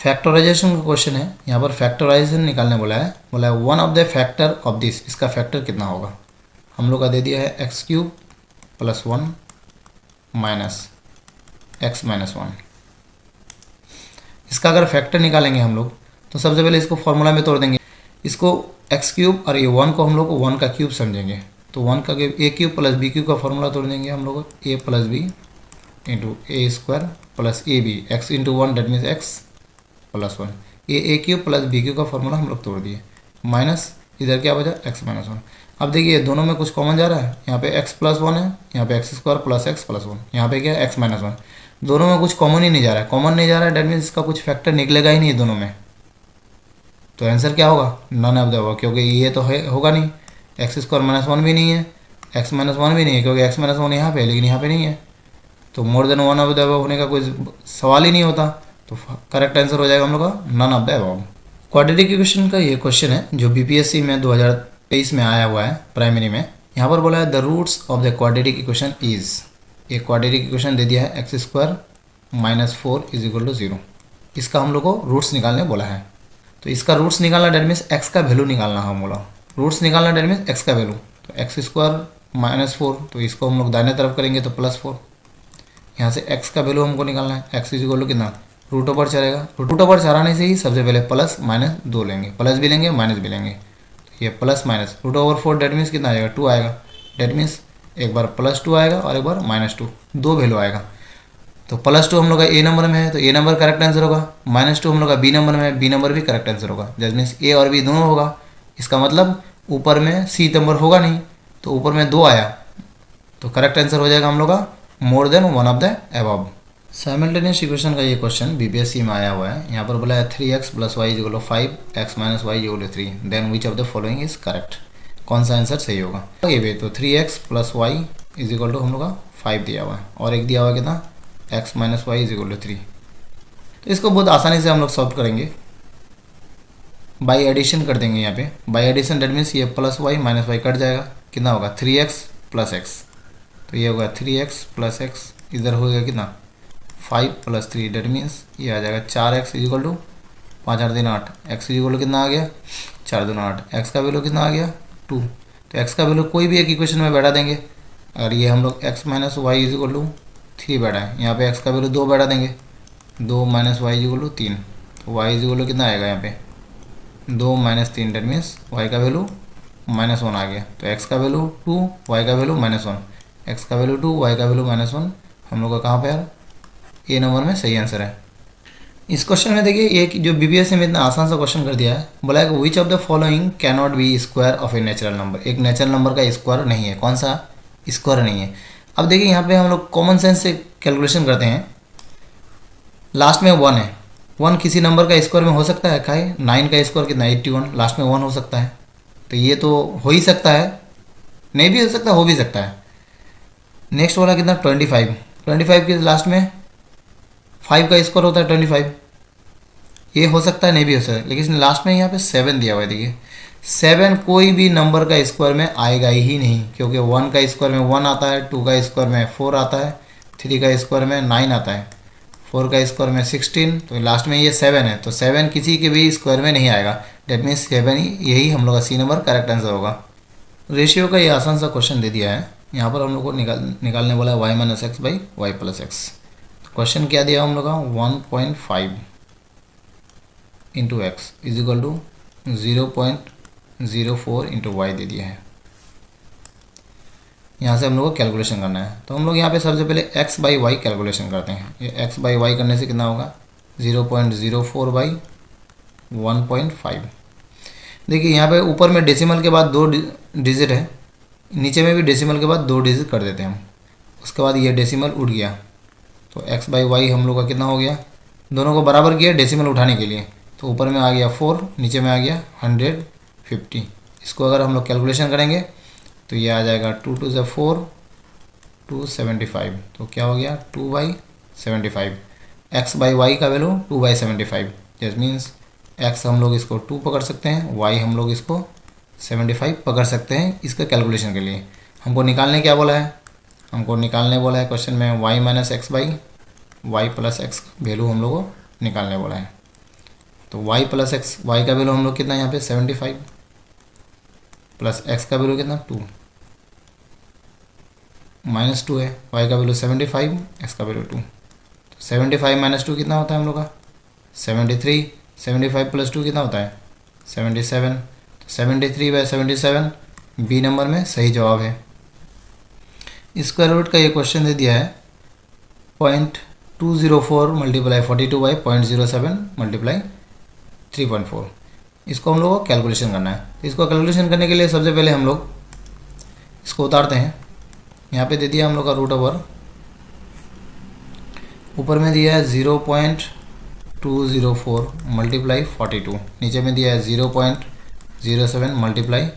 Factorisation का question है। यहाँ पर फैक्टराइजेशन निकालने बोला है one of the factor of this, इसका फैक्टर कितना होगा। हम लोग का दे दिया है x cube plus 1 minus x minus 1। इसका अगर फैक्टर निकालेंगे हम लोग तो सबसे पहले इसको फॉर्मूला में तोड़ देंगे। इसको एक्स क्यूब और ये 1 को हम लोग 1 का क्यूब समझेंगे, तो 1 का a cube plus b cube का फॉर्मूला तोड़ देंगे हम लोग, a plus b into a square plus a b, x into 1 that means x plus 1। A cube plus b cube का फॉर्मूला हम लोग तोड़ दिए, माइनस इधर क्या बचा एक्स माइनस 1। अब देखिए दोनों में कुछ कॉमन जा रहा है, यहाँ पे एक्स प्लस 1 है, यहाँ पे x square plus x plus 1, यहाँ पे क्या है एक्स माइनस 1। दोनों में कुछ कॉमन ही नहीं जा रहा है, कॉमन नहीं जा रहा है डेट मीन्स इसका कुछ फैक्टर निकलेगा ही नहीं दोनों में, तो आंसर क्या होगा नन ऑफ द अबव, क्योंकि ये तो है होगा नहीं, एक्स स्क्वायर माइनस 1 भी नहीं है, एक्स माइनस 1 भी नहीं है, क्योंकि एक्स माइनस 1 यहाँ पे है लेकिन यहाँ पे नहीं है, तो more than one of the above होने का कोई सवाल ही नहीं होता, तो करेक्ट आंसर हो जाएगा हम लोग का none of the above. Quadratic equation का ये क्वेश्चन है जो बीपीएससी में 2023 में आया हुआ है प्राइमरी में। यहाँ पर बोला है the roots of the quadratic equation is, एक क्वाड्रेटिक इक्वेशन दे दिया है x square minus 4 is equal to 0। इसका हम लोग को रूट्स निकालने बोला है, तो इसका रूट्स निकालना डेट मीन्स एक्स का वैल्यू निकालना हम बोला, रूट्स निकालना डेट मीन्स एक्स का वैल्यू, तो एक्स स्क्वायर माइनस 4, तो इसको हम लोग दाहिने तरफ करेंगे तो प्लस 4, यहाँ से x का वैल्यू हमको निकालना है, x इज इक्वल टू कितना रूट ओवर चलेगा, रूट ओवर चलाने से ही सबसे पहले प्लस माइनस 2 लेंगे, प्लस भी लेंगे माइनस भी लेंगे, तो ये plus minus root over 4 that means कितना आएगा 2 आएगा, डेट मीन्स एक बार प्लस 2 आएगा और एक बार माइनस 2, दो वैल्यू आएगा। तो प्लस 2 हम लोग का ए नंबर में है तो ए नंबर करेक्ट आंसर होगा, माइनस 2 हम लोग का बी नंबर में है, बी नंबर भी करेक्ट आंसर होगा, डेट मीन्स ए और बी दोनों होगा। इसका मतलब ऊपर में सी नंबर होगा नहीं, तो ऊपर में 2 आया, तो करेक्ट आंसर हो जाएगा हम लोग का more than one of the above. Simultaneous equation का ये क्वेश्चन बीपीएससी में आया हुआ है। यहाँ पर बोला है 3x plus y is equal to 5, x minus y is equal to 3, then which of the following is correct, कौन सा आंसर सही होगा। तो ये भी तो 3x plus y is equal to हम लोग का 5 दिया हुआ है, और एक दिया हुआ है कितना x minus y is equal to 3। तो इसको बहुत आसानी से हम लोग सॉल्व करेंगे, बाई एडिशन कर देंगे। यहाँ पे बाई एडिशन डेट मीन्स ये plus y minus y cut जाएगा, कितना होगा 3x प्लस एक्स, तो ये होगा 3x प्लस एक्स, इधर हो गया कितना 5 प्लस 3 डेट मीन्स ये आ जाएगा 4x is equal to 5 8 3 8, x is equal to कितना आ गया 4 2 8, एक्स का वैल्यू कितना आ गया 2, तो एक्स का वैल्यू कोई भी एक इक्वेशन में बैठा देंगे। अगर ये हम लोग x minus y is equal to 3 बैठा है, यहाँ पे एक्स का वैल्यू 2 बैठा देंगे, 2 minus y is equal to 3, तो वाई इज इक्वल टू कितना आएगा यहाँ पे 2 माइनस 3 डेट मीन्स वाई का वैल्यू माइनस 1 आ गया, तो एक्स का वैल्यू 2 वाई का वैल्यू माइनस 1, एक्स का वैल्यू 2 वाई का वैल्यू माइनस 1, हम लोग का कहाँ पे यार ए नंबर में सही आंसर है। इस क्वेश्चन में देखिए एक जो बीपीएससी में इतना आसान सा क्वेश्चन कर दिया है, बोला है विच of the following can not be square of a natural number, एक नेचुरल नंबर का स्क्वायर नहीं है, कौन सा स्क्वायर नहीं है। अब देखिए यहाँ पे हम लोग कॉमन सेंस से कैलकुलेशन करते हैं, लास्ट में 1 है, 1 किसी नंबर का स्क्वायर में हो सकता है, खाए 9 का स्क्वायर कितना 81, लास्ट में 1 हो सकता है, तो ये तो हो ही सकता है, नहीं भी हो सकता हो भी सकता है। नेक्स्ट वाला कितना 25, 25 के लास्ट में 5 का स्क्वायर होता है 25, ये हो सकता है नहीं भी हो सकता है, लेकिन लास्ट में यहाँ पे 7 दिया हुआ है। देखिए 7 कोई भी नंबर का स्क्वायर में आएगा ही नहीं, क्योंकि 1 का स्क्वायर में 1 आता है, 2 का स्क्वायर में 4 आता है, 3 का स्क्वायर में 9 आता है, 4 का स्क्वायर में 16, तो लास्ट में ये 7 है, तो 7 किसी के भी स्क्वायर में नहीं आएगा, डेट मीन्स 7 ही यही हम लोग का सी नंबर करेक्ट आंसर होगा। रेशियो का ये आसान सा क्वेश्चन दे दिया है, यहाँ पर हम लोग को निकालने वाला है y minus x by y plus x. Question क्या दिया हम लोग का 1.5 into x is equal to 0.04 into y दे दिया है। यहाँ से हम लोग को कैलकुलेशन करना है, तो हम लोग यहाँ पे सबसे पहले x बाई वाई कैलकुलेशन करते हैं। ये x बाई वाई करने से कितना होगा 0.04 बाई 1.5। देखिए यहाँ पे ऊपर में डेसिमल के बाद 2 डिजिट है, नीचे में भी डेसिमल के बाद 2 डिजिट कर देते हैं हम, उसके बाद ये डेसिमल उठ गया, तो x बाई वाई हम लोग का कितना हो गया, दोनों को बराबर किया डेसिमल उठाने के लिए, तो ऊपर में आ गया 4, नीचे में आ गया 150। इसको अगर हम लोग कैलकुलेशन करेंगे तो ये आ जाएगा 2 2 से 4 275, तो क्या हो गया 2/75। x बाई वाई का वैल्यू 2/75, जैस मीन्स x हम लोग इसको 2 पकड़ सकते हैं, y हम लोग इसको 75 पकड़ सकते हैं। इसका कैलकुलेशन के लिए हमको निकालने क्या बोला है, हमको निकालने बोला है क्वेश्चन में y minus x by y plus x value हम लोग को निकालने बोला है। तो y प्लस एक्स, वाई का वैल्यू हम लोग कितना यहाँ पे 75 प्लस एक्स का वैल्यू कितना 2 माइनस 2 है, y का वैल्यू 75, एक्स का वैल्यू 2, तो 75 माइनस 2 कितना होता है हम लोग का 73, 75 प्लस 2 कितना होता है 77, तो 73/77 बी नंबर में सही जवाब है। स्क्वायर रूट का ये क्वेश्चन दे दिया है 0.204 मल्टीप्लाई 42/0.07 मल्टीप्लाई 3.4। इसको हम लोग को कैलकुलेशन करना है। इसको कैलकुलेशन करने के लिए सबसे पहले हम लोग इसको उतारते हैं। यहाँ पे दे दिया हम लोग का रूट ओवर, ऊपर में दिया है 0.204 मल्टीप्लाई 42, नीचे में दिया है 0.07 मल्टीप्लाई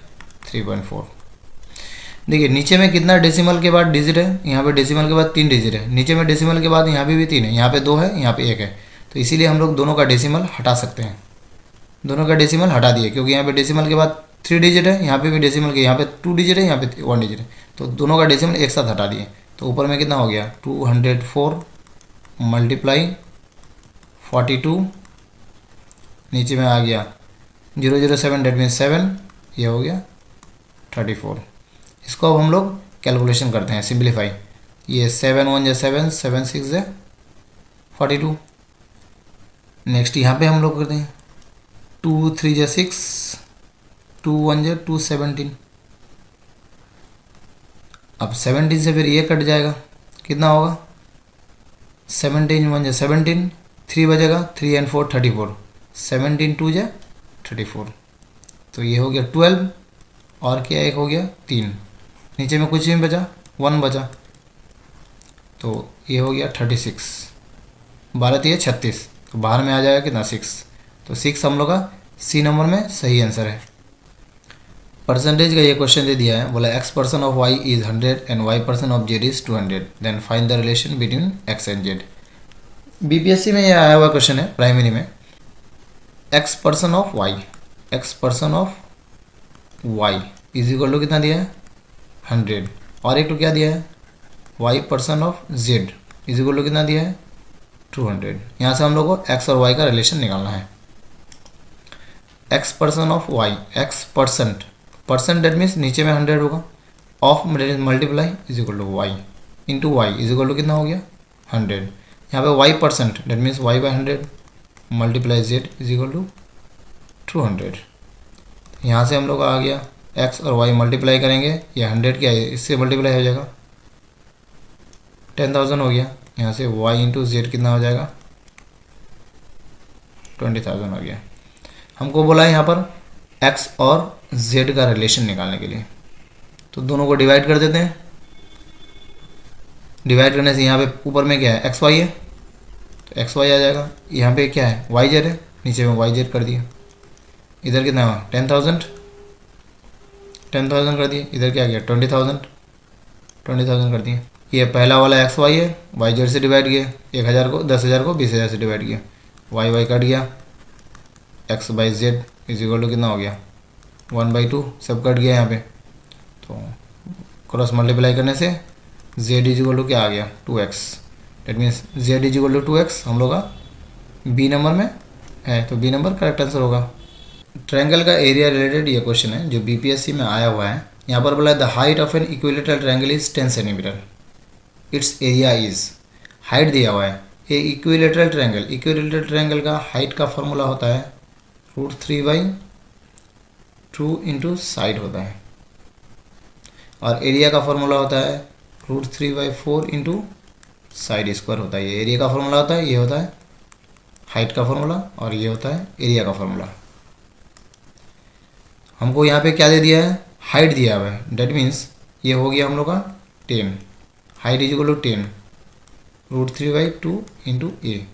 3.4। देखिए नीचे में कितना डेसिमल के बाद डिजिट है, यहाँ पे डेसिमल के बाद 3 डिजिट है, नीचे में डेसिमल के बाद यहाँ पे भी 3 है, यहाँ पे 2 है, यहाँ पे 1 है, तो इसीलिए हम लोग दोनों का डेसिमल हटा सकते हैं। दोनों का डेसिमल हटा दिए क्योंकि यहाँ पे डेसिमल के बाद 3 डिजिट है, यहाँ पे भी डेसिमल के यहाँ पे 2 डिजिट है, यहाँ पे 1 डिजिट है, तो दोनों का डेसिमल एक साथ हटा दिए। तो ऊपर में कितना हो गया 204 मल्टीप्लाई 42, नीचे में आ गया 007 डेट मीन 7, ये हो गया 34। इसको अब हम लोग कैलकुलेशन करते हैं, सिंप्लीफाई। ये 7 1 या 7, 7 6 है 42। नेक्स्ट यहाँ पे हम लोग करते हैं 2 3 या 6, 2 1 या 2 17। अब 17 से फिर ये कट जाएगा, कितना होगा 17 1 या 17, 3 बजेगा, 3 and 4 34, 17 2 या 34, तो ये हो गया 12 और क्या एक हो गया 3, नीचे में कुछ नहीं बचा 1 बचा, तो ये हो गया 36, 12 3 36, तो बाहर में आ जाएगा कितना 6, तो 6 हम लोग का सी नंबर में सही आंसर है। परसेंटेज का ये क्वेश्चन दे दिया है, बोला x% of y is 100 and y% of z is 200, then find the relation between x and z। BPSC में ये आया हुआ क्वेश्चन है, प्राइमरी में। x% of y, x% of y is equal to कितना दिया है 100, और एक तो क्या दिया है y% of z is equal to कितना दिया है 200। यहाँ से हम लोग को x और y का रिलेशन निकालना है। x% of y, x% percent that means नीचे में 100 होगा, of multiply is equal to y into y is equal to कितना हो गया 100। यहाँ पे y% that means y/100 multiply z is equal to 200। यहाँ से हम लोग आ गया x और y मल्टीप्लाई करेंगे, ये 100 क्या है इससे मल्टीप्लाई हो जाएगा 10,000 हो गया, यहाँ से y इंटू z कितना हो जाएगा 20,000 हो गया। हमको बोला है यहाँ पर x और z का रिलेशन निकालने के लिए, तो दोनों को डिवाइड कर देते हैं। डिवाइड करने से यहाँ पे ऊपर में क्या है xy है, तो xy आ जाएगा, यहाँ पे क्या है yz है, नीचे में yz कर दिया, इधर कितना हुआ 10,000 कर दिए, इधर क्या गया 20,000 कर दिए। ये पहला वाला xy है, yz से डिवाइड किया, 1,000 को 10,000 को 20,000 से डिवाइड किया, y कट गया, x/z इज इक्वल टू कितना हो गया 1/2, सब कट गया यहाँ पे, तो क्रॉस मल्टीप्लाई करने से z इज इक्वल टू क्या आ गया 2x, that means z is equal to 2x हम लोग का बी नंबर में है, तो बी नंबर करेक्ट आंसर होगा। ट्रायंगल का एरिया रिलेटेड ये क्वेश्चन है जो बीपीएससी में आया हुआ है। यहाँ पर बोला the height of an equilateral triangle is 10 centimetre, it's area is, height दिया हुआ है। ये इक्विलेटरल ट्रायंगल का हाइट का फॉर्मूला होता है √3/2 इंटू साइड होता है, और एरिया का फॉर्मूला होता है √3/4 इंटू साइड स्क्वायर होता है। ये एरिया का फॉर्मूला होता है, ये होता है हाइट का फॉर्मूला, और ये होता है एरिया का फॉर्मूला। हमको यहाँ पे क्या दे दिया है हाइट दिया हुआ है, डेट मीन्स ये हो गया हम लोग का 10, height is equal to 10 √3/2 into a.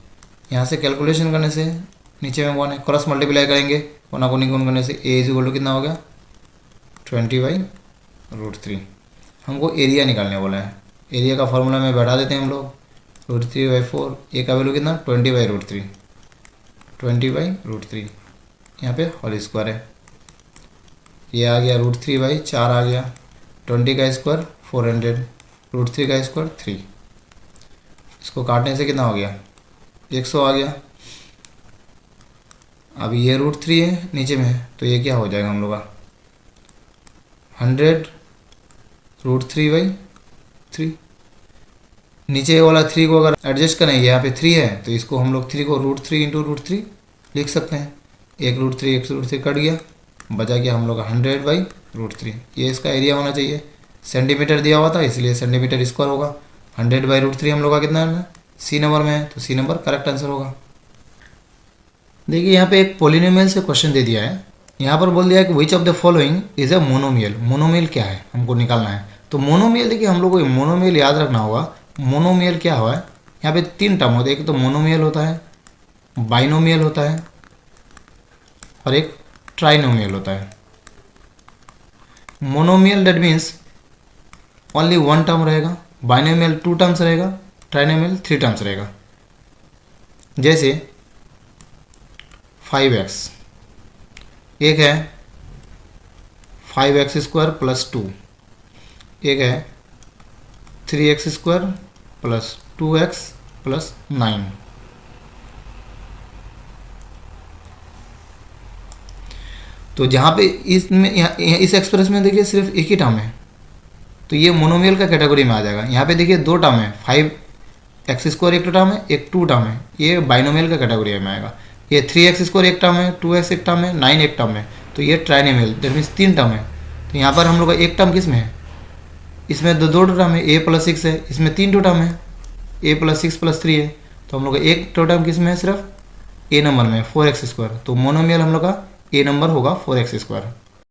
यहाँ से कैलकुलेशन करने से नीचे में 1 है, क्रॉस मल्टीप्लाई करेंगे कोना कोनी गुण करने से ए इज इक्वल टू कितना हो गया 20/√3। हमको एरिया निकालने बोला है, एरिया का फॉर्मूला में बैठा देते हैं हम लोग √3/4, ए का वैल्यू कितना 20/√3, 20/√3, यहाँ पे होल स्क्वायर है, ये आ गया √3/4 आ गया, 20 का स्क्वायर 400, √3 का स्क्वायर 3, इसको काटने से कितना हो गया 100 आ गया। अब ये √3 है नीचे में है, तो ये क्या हो जाएगा हम लोग का 100 √3/3। नीचे वाला 3 को अगर एडजस्ट करेंगे, यहाँ पे 3 है तो इसको हम लोग 3 को √3 × √3 लिख सकते हैं। एक √3 कट गया, बचा गया हम लोग का 100/√3। ये इसका एरिया होना चाहिए। सेंटीमीटर दिया हुआ था इसलिए सेंटीमीटर स्क्वायर होगा। 100/√3 हम लोग का कितना है, सी नंबर में है, तो सी नंबर करेक्ट आंसर होगा। देखिए यहाँ पे एक पॉलिनोमियल से क्वेश्चन दे दिया है। यहाँ पर बोल दिया है कि विच of the following is a monomial. Monomial क्या है हमको निकालना है। तो मोनोमियल देखिए हम लोग को मोनोमियल याद रखना होगा। मोनोमियल क्या हुआ है, यहाँ पे 3 टर्म होते हैं। एक तो मोनोमियल होता है, बाइनोमियल होता है और एक ट्राइनोमियल होता है। Monomial that means only 1 term रहेगा, बाइनोमियल 2 टर्म्स रहेगा, ट्राइनोमियल 3 टर्म्स रहेगा। जैसे 5x, एक है 5x² + 2, एक है 3x² + 2x + 9। तो जहाँ पे इसमें इस एक्सप्रेस में देखिए सिर्फ एक ही टर्म है, तो ये मोनोमियल का कैटेगरी में आ जाएगा। यहाँ पे देखिए 2 टर्म है, 5x² एक टर्म है, एक 2 टर्म है, ये बाइनोमियल का कैटेगरी में आएगा। ये 3x² एक टर्म है, 2x एक टर्म है, 9 एक टर्म है, तो ये ट्राइनोमियल दैट मीन्स 3 टर्म है। तो यहाँ पर हम लोग का एक टर्म किस में है, इसमें दो टर्म है, a + 6 है, इसमें 3 टर्म है, a + 6 + 3 है। तो हम लोग का एक टर्म किस में है, सिर्फ a नंबर में 4x²। तो मोनोमियल हम लोग का a नंबर होगा 4x²।